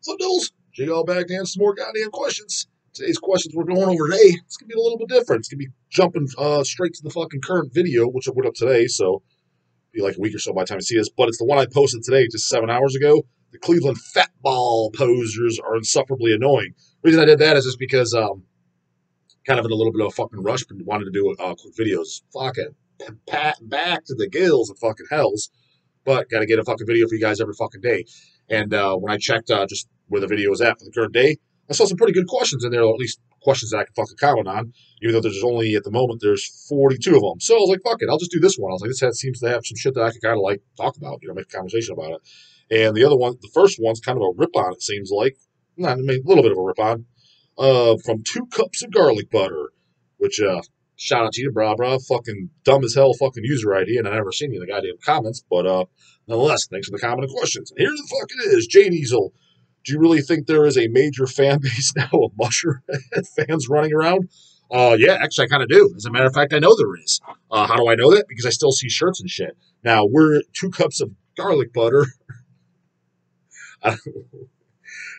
Foothills, J.L. back to answer some more goddamn questions. Today's questions we're going over today, it's going to be a little bit different. It's going to be jumping straight to the fucking current video, which I put up today, so be like a week or so by the time you see this. But it's the one I posted today just 7 hours ago. The Cleveland fat ball posers are insufferably annoying. The reason I did that is just because kind of in a little bit of a fucking rush, but wanted to do quick videos. Fucking back to the gills of fucking hells. But got to get a fucking video for you guys every fucking day. And when I checked just where the video was at for the current day, I saw some pretty good questions in there, or at least questions that I can fucking comment on, even though there's only, at the moment, there's 42 of them. So I was like, fuck it, I'll just do this one. I was like, this seems to have some shit that I can kind of like talk about, make a conversation about it. And the other one, the first one's kind of a rip-on, it seems like. Not, a little bit of a rip-on. From 2 cups of garlic butter, which, shout out to you, brah, fucking dumb as hell fucking user ID, and I never seen any of the goddamn comments, but nonetheless, thanks for the comment and questions. And here's the fuck it is, Jay Diesel. Do you really think there is a major fan base now of Mushroomhead fans running around? Yeah, actually, I kind of do. As a matter of fact, I know there is. How do I know that? Because I still see shirts and shit. Now, we're 2 cups of garlic butter. I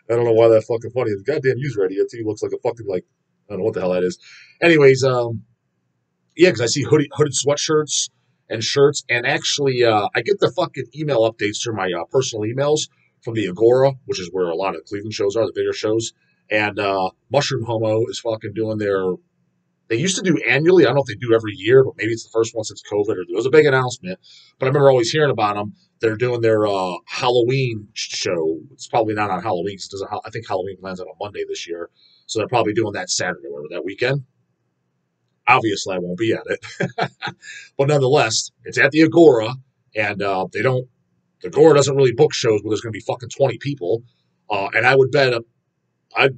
don't know why that's fucking funny. The goddamn user ID looks like a fucking, I don't know what the hell that is. Anyways, yeah, because I see hooded sweatshirts and shirts, and actually, I get the fucking email updates through my personal emails from the Agora, which is where a lot of Cleveland shows are, the bigger shows. And Mushroom Homo is fucking doing they used to do annually. I don't know if they do every year, but maybe it's the first one since COVID, or there was a big announcement. But I remember always hearing about them. They're doing their Halloween show. It's probably not on Halloween. I think Halloween lands on a Monday this year. So they're probably doing that Saturday or that weekend. Obviously, I won't be at it. But nonetheless, it's at the Agora, and the Agora doesn't really book shows where there's going to be fucking 20 people. And I would bet, I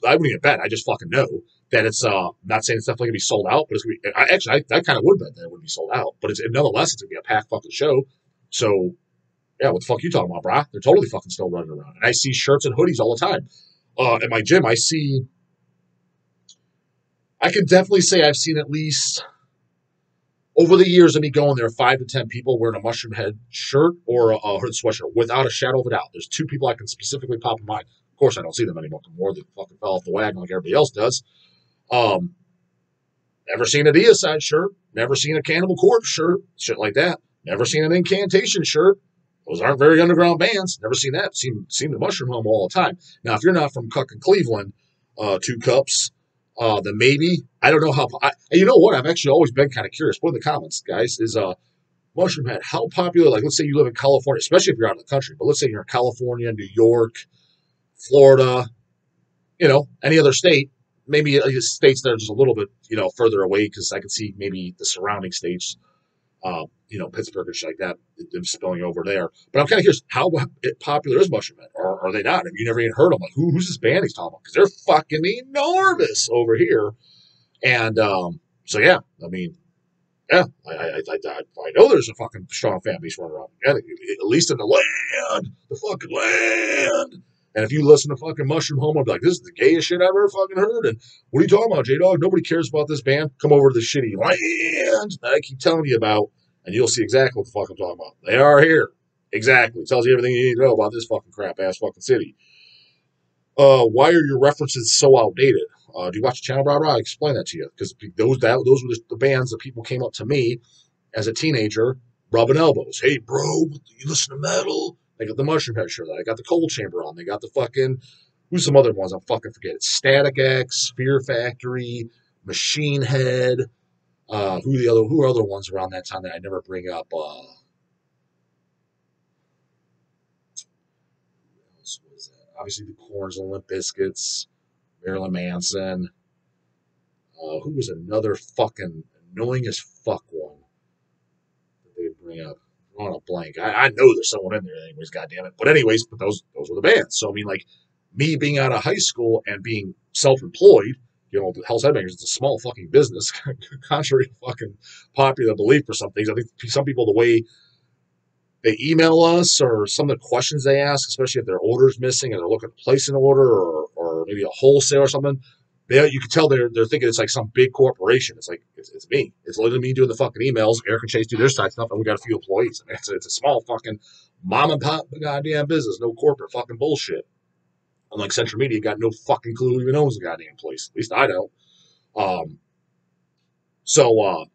wouldn't even bet, I just fucking know that it's, not saying it's definitely going to be sold out, but it's going to be, I kind of would bet that it would be sold out. But nonetheless, it's going to be a packed fucking show. So, yeah, what the fuck are you talking about, brah? They're totally fucking still running around. And I see shirts and hoodies all the time. At my gym, I can definitely say I've seen at least, over the years of me going there, 5 to 10 people wearing a Mushroomhead shirt or a hooded sweatshirt, without a shadow of a doubt. There's 2 people I can specifically pop in mind. Of course, I don't see them anymore. They fucking fell off the wagon like everybody else does. Never seen a Deicide shirt. Never seen a Cannibal Corpse shirt. Shit like that. Never seen an Incantation shirt. Those aren't very underground bands. Never seen that. Seen the Mushroom Home all the time. Now, if you're not from fucking Cleveland, 2 cups, then maybe, I don't know how, you know what, I've actually always been kind of curious. Put in the comments, guys, is Mushroomhead, how popular, let's say you live in California, especially if you're out of the country, but let's say you're in California, New York, Florida, any other state, maybe states that are just a little bit, further away, because I can see maybe the surrounding states, Pittsburgh and shit like that, them spilling over there. But I'm kind of curious, how popular is Mushroomhead? Or are they not? Have you never even heard of them? Who's this band he's talking about? Because they're fucking enormous over here. And so, yeah, I mean, yeah, I know there's a fucking strong fan base running around. Yeah, at least in the land, the fucking land. And if you listen to fucking Mushroom Home, I'll be like, this is the gayest shit I've ever fucking heard. And what are you talking about, J-Dog? Nobody cares about this band. Come over to the shitty land that I keep telling you about, and you'll see exactly what the fuck I'm talking about. They are here. Exactly. It tells you everything you need to know about this fucking crap-ass fucking city. Why are your references so outdated? Do you watch the channel, blah, blah? I explain that to you. Because those were the bands that people came up to me as a teenager, rubbing elbows. Hey, bro, you listen to metal? They got the Mushroomhead shirt. They got the Cold Chamber on. They got the fucking, who's some other ones? I'm fucking forgetting. Static X, Fear Factory, Machine Head. Who are other ones around that time that I never bring up? Who else was that? Obviously, the Corns and Limp Bizkits, Marilyn Manson. Who was another fucking annoying as fuck one that they bring up? I'm on a blank. I know there's someone in there anyways, goddammit. But anyways, those were the bands. So I mean, me being out of high school and being self-employed, the Hell's Headbangers, it's a small fucking business, contrary to fucking popular belief for some things. I think some people, the way they email us or some of the questions they ask, especially if their order's missing and they're looking to place an order or maybe a wholesale or something, you can tell they're thinking it's like some big corporation. It's like, it's me. It's literally me doing the fucking emails. Eric and Chase do their side stuff, and we got a few employees. I mean, it's a small fucking mom and pop goddamn business. No corporate fucking bullshit. Unlike Central Media, got no fucking clue who even owns the goddamn place. At least I don't. Um,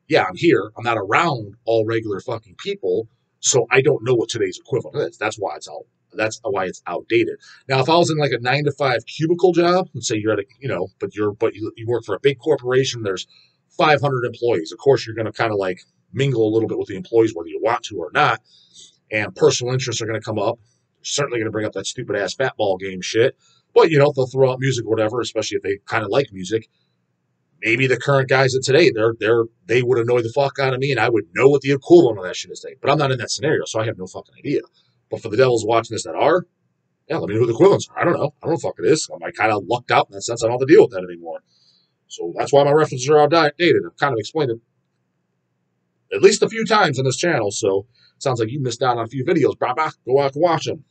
yeah, I'm here. I'm not around all regular fucking people, so I don't know what today's equivalent is. That's why it's out. That's why it's outdated. Now, if I was in like a 9 to 5 cubicle job, let's say you're at a, you work for a big corporation. There's 500 employees. Of course, you're going to kind of like mingle a little bit with the employees, whether you want to or not. And personal interests are going to come up. They're certainly going to bring up that stupid ass fat ball game shit. But they'll throw out music or whatever, especially if they kind of like music. Maybe the current guys of today, they would annoy the fuck out of me, and I would know what the equivalent of that shit is today. But I'm not in that scenario, so I have no fucking idea. But for the devils watching this that are, yeah, let me know who the equivalents are. I don't know. I don't know what the fuck it is. I kind of lucked out in that sense. I don't have to deal with that anymore. So that's why my references are outdated. I've kind of explained it at least a few times on this channel. So it sounds like you missed out on a few videos. Go out and watch them.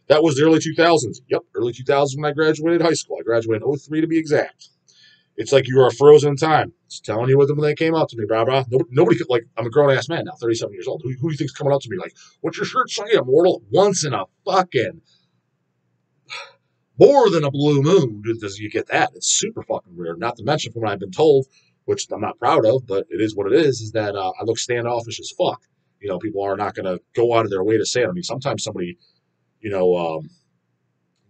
That was the early 2000s. Yep, early 2000s when I graduated high school. I graduated in 03 to be exact. It's like you are frozen in time. Just telling you when they came up to me, Nobody could, like, I'm a grown ass man now, 37 years old. Who do you think's coming up to me like, what's your shirt say, immortal? Once in a fucking more than a blue moon does you get that. It's super fucking weird. Not to mention from what I've been told, which I'm not proud of, but it is what it is that I look standoffish as fuck. People are not going to go out of their way to say it. I mean, sometimes somebody,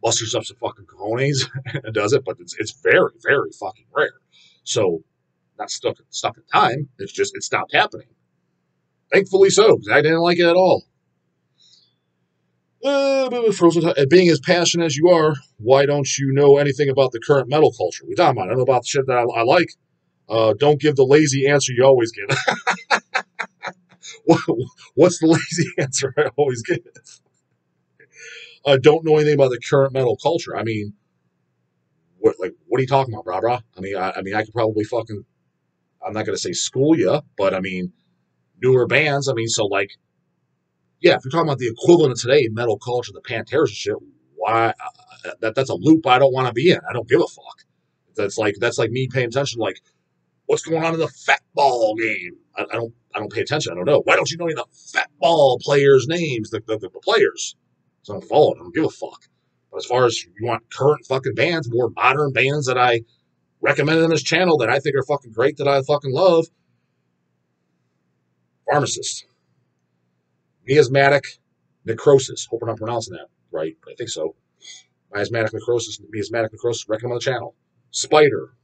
musters up some fucking cojones and does it, but it's very, very fucking rare. So, not stuck in time. It's just, it stopped happening. Thankfully so, because I didn't like it at all. Frozen. Being as passionate as you are, why don't you know anything about the current metal culture? We talking about. I don't know about the shit that I like. Don't give the lazy answer you always give. What's the lazy answer I always give? Don't know anything about the current metal culture. I mean, what are you talking about, brah? I mean, I could probably fucking. I'm not gonna say school you, but I mean, newer bands. I mean, so like, yeah, if you're talking about the equivalent of today, metal culture, the Panteras and shit, why? That's a loop I don't want to be in. I don't give a fuck. That's like me paying attention, like what's going on in the fat ball game. I don't pay attention. I don't know. Why don't you know any of the fat ball players' names? The players. So I don't follow it. I don't give a fuck. But as far as you want current fucking bands, more modern bands that I recommended on this channel that I think are fucking great, that I fucking love, Pharmacist. Miasmatic Necrosis. Hope I'm not pronouncing that right, but I think so. Miasmatic Necrosis, recommend on the channel. Spider.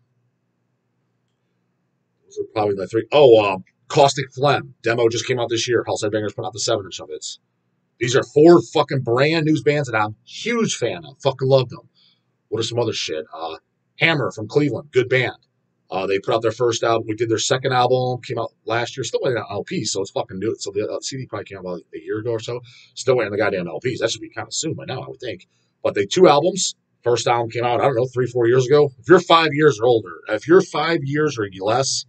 Those are probably the three. Oh, Caustic Phlegm. Demo just came out this year. Hellside Bangers put out the 7-inch of it. These are 4 fucking brand new bands that I'm a huge fan of. Fucking love them. What are some other shit? Hammer from Cleveland. Good band. They put out their first album. We did their second album. Came out last year. Still waiting on LP, so it's fucking new. So the CD probably came out about a year ago or so. Still waiting on the goddamn LPs. That should be kind of soon by now, I would think. But they 2 albums. First album came out, I don't know, 3-4 years ago. If you're 5 years or older, if you're 5 years or less,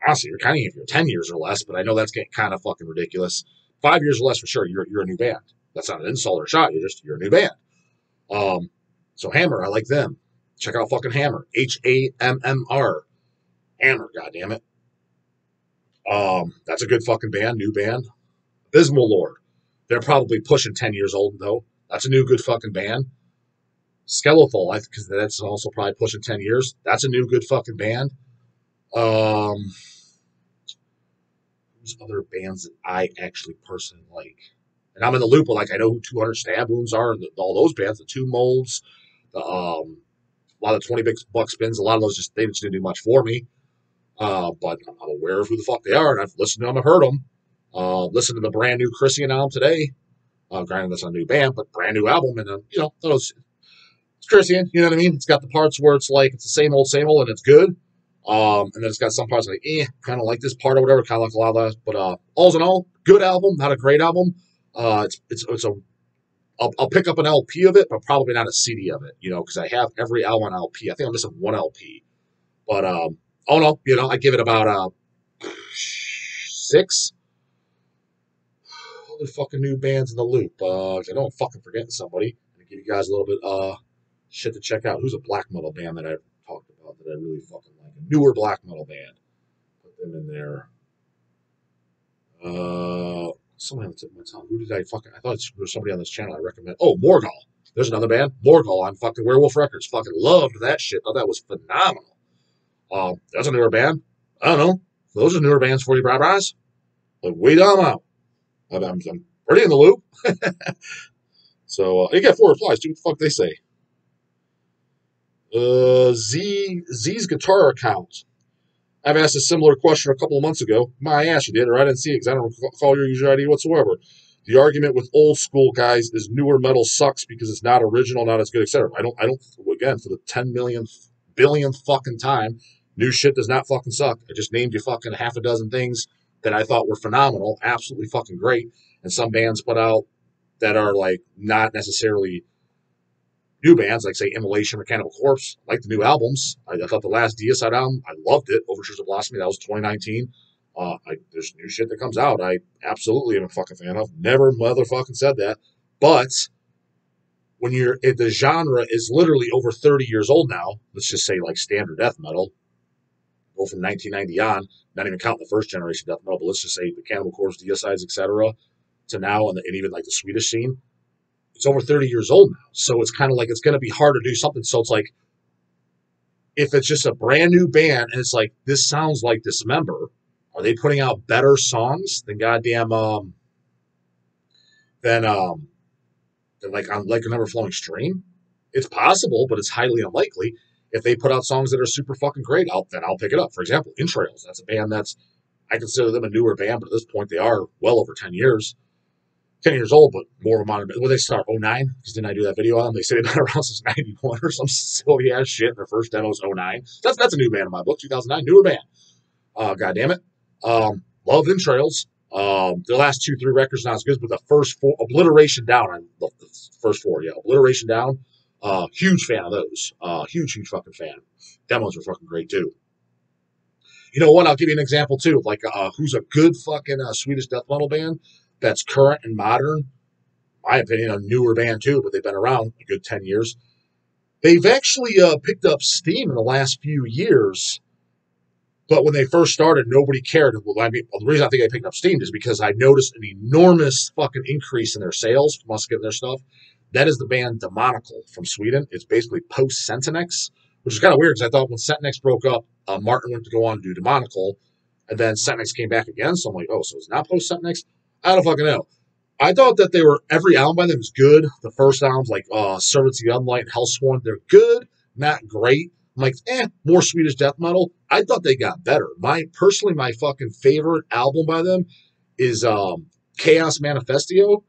honestly, you're counting if you're 10 years or less, but I know that's getting kind of fucking ridiculous. 5 years or less for sure, you're a new band. That's not an insult or a shot. You're a new band. So Hammer, I like them. Check out fucking Hammer. HAMMR. Hammer, goddammit. That's a good fucking band, new band. Abysmal Lord. They're probably pushing 10 years old though. That's a new good fucking band. Skeletal, because that's also probably pushing 10 years. That's a new good fucking band. Who's other bands that I actually personally like? And I'm in the loop of like I know who 200 Stab Wounds are, and all those bands, the Two Molds, a lot of 20 buck spins. A lot of those they just didn't do much for me. But I'm aware of who the fuck they are, and I've listened to them, I've heard them. Listened to the brand new Christian album today. Granted, that's a new band, but brand new album, and it's Christian. You know what I mean? It's got the parts where it's like it's the same old, and it's good. And then it's got some parts like, kind of like this part or whatever, kind of like a lot of that. But all in all, good album, not a great album. I'll pick up an LP of it, but probably not a CD of it, because I have every album on LP. I think I'm missing one LP. But I give it about 6. Other fucking new bands in the loop. I know I'm fucking forgetting somebody. I'm gonna give you guys a little bit shit to check out. Who's a black metal band that I've talked about that I really fucking like? A newer black metal band. Put them in there. Somebody on the tip of my tongue. Who did I fucking? I thought there was somebody on this channel I recommend. Oh, Morgal. There's another band, Morgul, on fucking Werewolf Records. Fucking loved that shit. Thought that was phenomenal. That's a newer band. I don't know. Those are newer bands for you, bras. Like, way down out. I'm pretty in the loop. So, you get 4 replies, dude. What the fuck they say? Z's guitar account. I've asked a similar question a couple of months ago. My ass, you did, or I didn't see it because I don't recall your user ID whatsoever. The argument with old school guys is newer metal sucks because it's not original, not as good, etc. I don't, again, for the 10 millionth, billionth fucking time, new shit does not fucking suck. I just named you fucking half a dozen things that I thought were phenomenal, absolutely fucking great. And some bands put out that are like not necessarily new bands, like say Immolation or Cannibal Corpse, like the new albums. I thought the last Deicide album, I loved it. Overtures of Blasphemy, that was 2019. There's new shit that comes out. I absolutely am a fucking fan of. Never motherfucking said that. But when the genre is literally over 30 years old now, let's just say like standard death metal, go from 1990 on, not even counting the first generation death metal, but let's just say the Cannibal Corpse, Deicides, etc., to now, and even like the Swedish scene. It's over 30 years old now. So it's kind of like it's going to be hard to do something. So it's like, if it's just a brand new band and it's like, this sounds like Dismember, are they putting out better songs than goddamn, than like on Like a Never Flowing Stream? It's possible, but it's highly unlikely. If they put out songs that are super fucking great, then I'll pick it up. For example, Entrails. That's a band I consider them a newer band, but at this point they are well over 10 years. 10 years old, but more of a modern. Well, they start 09, because didn't I do that video on them? They say they've been around since 91 or some silly ass shit. Their first demo was 09. That's a new band in my book, 2009, newer band. God damn it. Love Entrails. Their last 2-3 records not as good, but the first 4, Obliteration Down. I love the first 4, yeah. Obliteration Down. Huge fan of those. Huge fucking fan. Demos were fucking great too. You know what? I'll give you an example too of like who's a good fucking Swedish death metal band that's current and modern. My opinion, a newer band too, but they've been around a good 10 years. They've actually picked up steam in the last few years, but when they first started, nobody cared. Well, I mean, the reason I think I picked up steam is because I noticed an enormous fucking increase in their sales from us getting their stuff. That is the band Demonical from Sweden. It's basically post-Sentinex, which is kind of weird because I thought when Sentinex broke up, Martin went to go on to do Demonical, and then Sentinex came back again. So I'm like, oh, so it's not post-Sentinex? I don't fucking know. I thought that every album by them was good. The first albums, like Servants of the Unlight and Hellsworn, they're good, not great. I'm like, more Swedish death metal. I thought they got better. My fucking favorite album by them is Chaos Manifesto.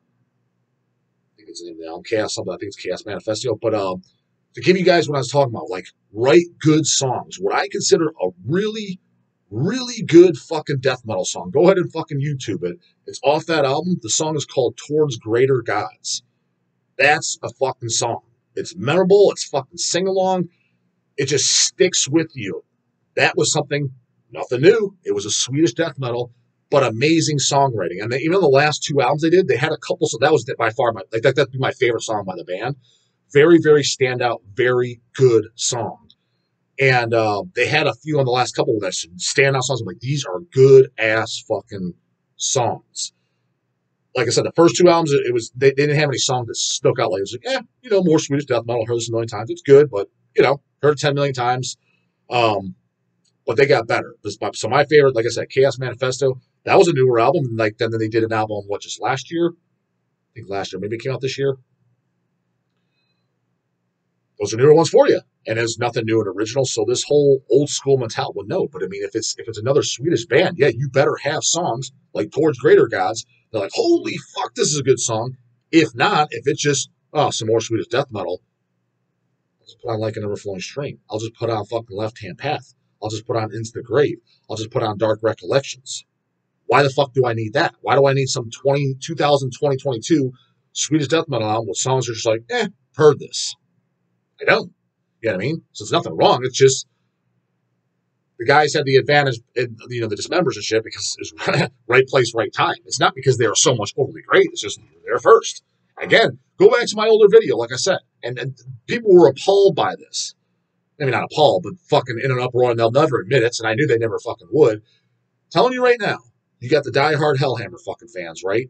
I think it's the name of the album, Chaos something. I think it's Chaos Manifesto. But to give you guys what I was talking about, like, write good songs. What I consider a really, really good fucking death metal song. Go ahead and fucking YouTube it. It's off that album. The song is called Towards Greater Gods. That's a fucking song. It's memorable. It's fucking sing-along. It just sticks with you. That was something, nothing new. It was a Swedish death metal, but amazing songwriting. And even the last 2 albums they did, they had a couple. So that was by far that'd be my favorite song by the band. Very, very standout, very good song. And they had a few on the last couple that standout songs. I'm like, these are good ass fucking songs. Like I said, the first 2 albums, they didn't have any songs that stuck out. Like it was like, more Swedish death metal. Heard this a million times. It's good, but heard it 10 million times. But they got better. So my favorite, like I said, Chaos Manifesto. That was a newer album. And like then they did an album, just last year? I think last year. Maybe it came out this year. Those are newer ones for you. And there's nothing new and original. So this whole old school mentality, well, no. But I mean, if it's another Swedish band, yeah, you better have songs like Towards Greater Gods. They're like, holy fuck, this is a good song. If not, if it's just some more Swedish death metal, I'll just put on Like a Never Flowing Stream. I'll just put on fucking Left Hand Path. I'll just put on Into the Grave. I'll just put on Dark Recollections. Why the fuck do I need that? Why do I need some 2022 Swedish death metal album with songs that are just like, heard this? I don't. You know what I mean? So there's nothing wrong. It's just the guys had the advantage in, the dismembers and shit because it's right place, right time. It's not because they are so much overly great. It's just they're first. Again, go back to my older video, like I said. And people were appalled by this. I mean, not appalled, but fucking in an uproar, and they'll never admit it, and I knew they never fucking would. Telling you right now, you got the diehard Hellhammer fucking fans, right?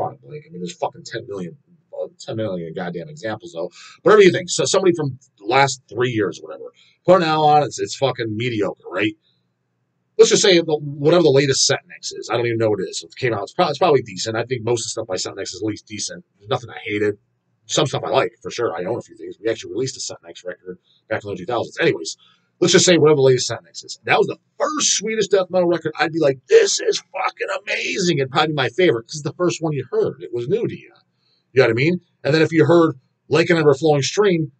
Come on, Blake. I mean, there's fucking 10 million goddamn examples, though. Whatever you think. So somebody from the last 3 years or whatever, put an L on it, it's fucking mediocre, right? Let's just say whatever the latest Setnex is. I don't even know what it is. It came out. It's probably decent. I think most of the stuff by Setnex is at least decent. There's nothing I hated. Some stuff I like, for sure. I own a few things. We actually released a Setnex record back in the 2000s. Anyways, let's just say whatever the latest Setnex is. That was the first Swedish death metal record. I'd be like, this is fucking amazing. It'd probably be my favorite because it's the first one you heard. It was new to you. You know what I mean? And then if you heard Like an Ever Flowing Stream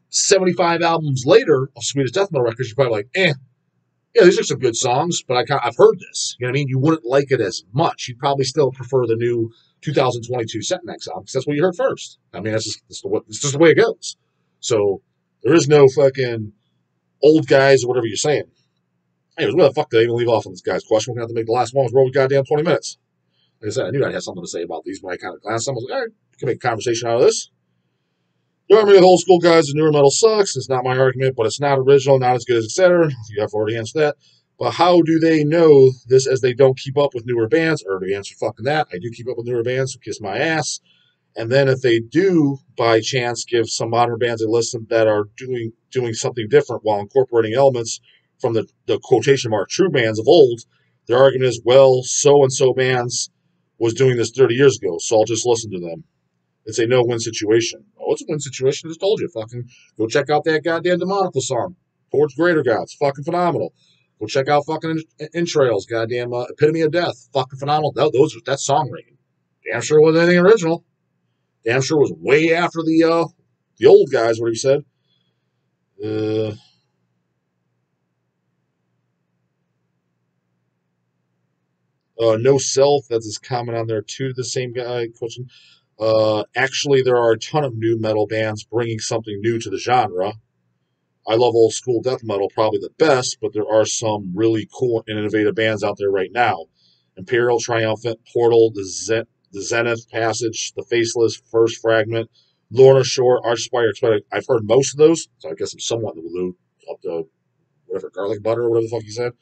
75 albums later of Swedish death metal records, you're probably like, yeah, these are some good songs, but I've heard this. You know what I mean? You wouldn't like it as much. You'd probably still prefer the new 2022 Setnex album because that's what you heard first. I mean, that's just the way it goes. So there is no fucking old guys or whatever you're saying. Anyways, where the fuck did I even leave off on this guy's question? We're going to have to make the last one roll with goddamn 20 minutes. Like I said, I knew I'd have something to say about these when I kind of glanced at them. I was like, all right, we can make a conversation out of this. The argument with old school guys and newer metal sucks. It's not my argument, but it's not original, not as good as etc. You have already answered that. But how do they know this as they don't keep up with newer bands? I already answered fucking that. I do keep up with newer bands, so kiss my ass. And then if they do, by chance, give some modern bands a listen that are doing something different while incorporating elements from the quotation mark true bands of old, their argument is, well, so-and-so bands was doing this 30 years ago, so I'll just listen to them. It's a no-win situation. Oh, it's a win situation. I just told you. Fucking go check out that goddamn Demonical song. Towards Greater Gods. Fucking phenomenal. Go check out fucking Entrails. Goddamn Epitome of Death. Fucking phenomenal. That song rating. Damn sure wasn't anything original. Damn sure was way after the old guys, what he said. No Self. That's his comment on there, too. The same guy. Question. Actually, there are a ton of new metal bands bringing something new to the genre. I love old school death metal, probably the best, but there are some really cool and innovative bands out there right now. Imperial, Triumphant, Portal, the Zenith Passage, The Faceless, First Fragment, Lorna Shore, Archspire. I've heard most of those, so I guess I'm somewhat in the loop. Up to whatever, garlic butter or whatever the fuck you said.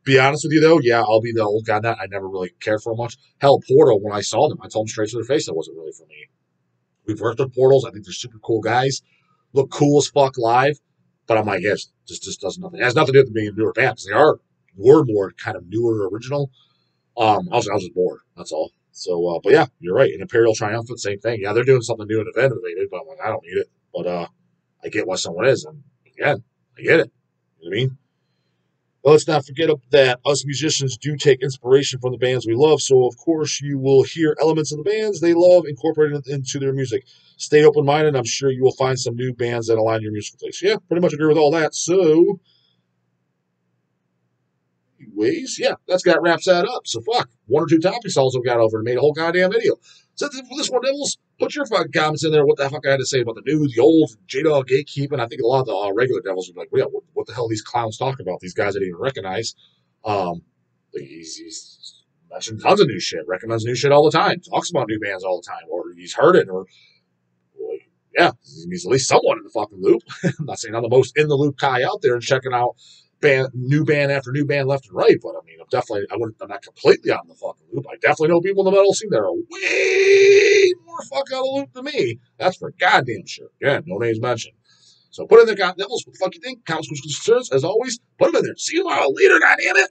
Be honest with you, though, yeah, I'll be the old guy on that. I never really cared for them much. Hell, Portal, when I saw them, I told them straight to their face that wasn't really for me. We've worked with Portals. I think they're super cool guys. Look cool as fuck live. But I'm like, yeah, just does nothing. It has nothing to do with being a newer band because were more kind of newer original. I was just bored. That's all. So, but yeah, you're right. And Imperial Triumphant, same thing. Yeah, they're doing something new and innovative, but I'm like, I don't need it. But I get why someone is. And again, I get it. You know what I mean? Well, let's not forget that us musicians do take inspiration from the bands we love, so of course you will hear elements of the bands they love incorporated into their music. Stay open-minded. I'm sure you will find some new bands that align your musical taste. Yeah, pretty much agree with all that. So, anyways, yeah, that wraps that up. So, fuck, one or two topics also got over and made a whole goddamn video. So, for this one, Devils, put your fucking comments in there. What the fuck I had to say about the new, the old, J-Dog gatekeeping. I think a lot of the regular Devils would be like, well, yeah, what the hell are these clowns talking about? These guys I didn't even recognize. He's mentioned tons of new shit, recommends new shit all the time, talks about new bands all the time, or he's heard it, or, well, yeah, he's at least somewhat in the fucking loop. I'm not saying I'm the most in the loop guy out there and checking out new band after new band left and right, but I mean, I'm not completely out in the fucking loop. I definitely know people in the metal scene that are way more fuck out of the loop than me. That's for goddamn sure. Yeah, no names mentioned. So put in there, God Devils, what the fuck you think? Comments, questions, concerns, as always, put them in there. See you tomorrow. Later, goddamn it.